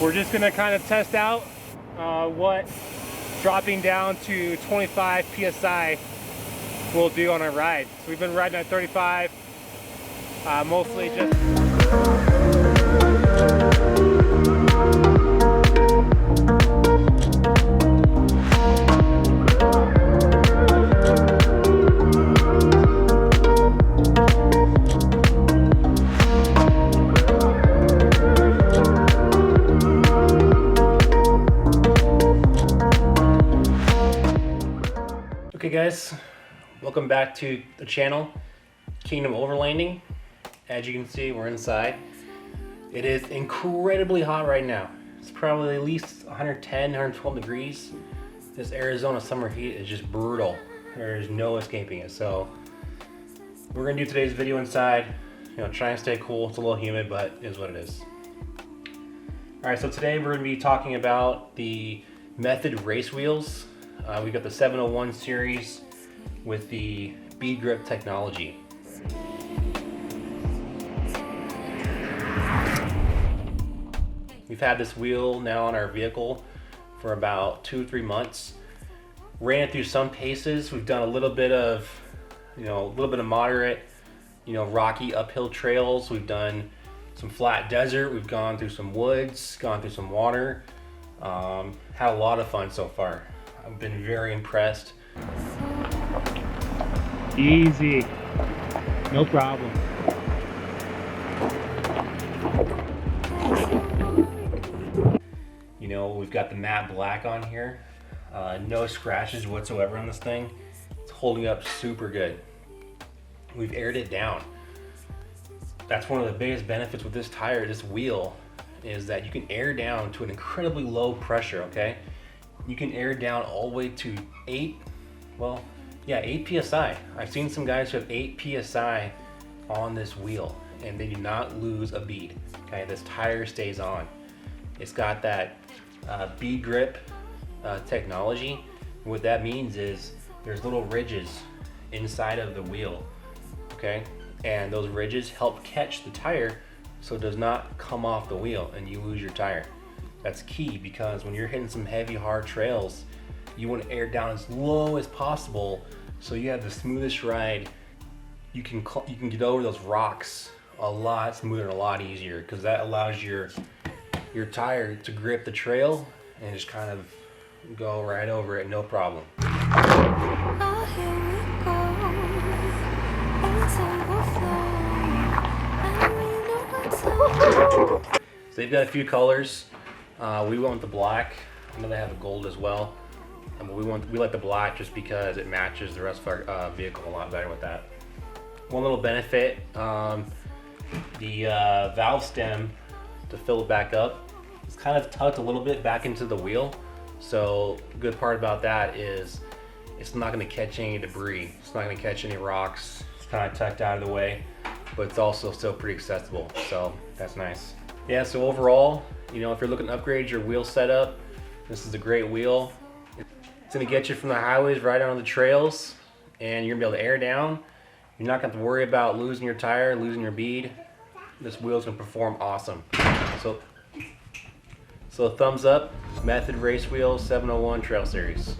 We're just gonna kind of test out what dropping down to 25 psi will do on our ride. So we've been riding at 35, mostly just. Okay guys, welcome back to the channel, Kingdom Overlanding. As you can see, we're inside. It is incredibly hot right now. It's probably at least 110, 112 degrees. This Arizona summer heat is just brutal. There's no escaping it. So we're gonna do today's video inside. Try and stay cool. It's a little humid, but it is what it is. All right, so today we're gonna be talking about the Method race wheels. We got the 701 series with the bead grip technology. We've had this wheel now on our vehicle for about 2-3 months. Ran it through some paces. We've done a little bit of, moderate, rocky uphill trails. We've done some flat desert. We've gone through some woods, gone through some water. Had a lot of fun so far. I've been very impressed. Easy, no problem. We've got the matte black on here. No scratches whatsoever on this thing. It's holding up super good. We've aired it down. That's one of the biggest benefits with this tire, this wheel, is that you can air down to an incredibly low pressure, okay? You can air down all the way to 8 psi. I've seen some guys who have 8 psi on this wheel and they do not lose a bead. Okay, this tire stays on. It's got that bead grip technology. What that means is there's little ridges inside of the wheel, okay? And those ridges help catch the tire so it does not come off the wheel and you lose your tire. That's key, because when you're hitting some heavy, hard trails, you want to air down as low as possible so you have the smoothest ride. You can get over those rocks a lot smoother and a lot easier, because that allows your tire to grip the trail and just kind of go right over it, no problem. So they've got a few colors. We went with the black. I know they have a gold as well. But we like the black just because it matches the rest of our vehicle a lot better with that. One little benefit, the valve stem to fill it back up, it's kind of tucked a little bit back into the wheel. So the good part about that is it's not going to catch any debris. It's not going to catch any rocks. It's kind of tucked out of the way, but it's also still pretty accessible. So that's nice. Yeah, so overall, if you're looking to upgrade your wheel setup, this is a great wheel. It's gonna get you from the highways right on the trails, and you're gonna be able to air down. You're not gonna have to worry about losing your tire, losing your bead. This wheel's gonna perform awesome. So thumbs up, Method Race Wheel 701 Trail Series.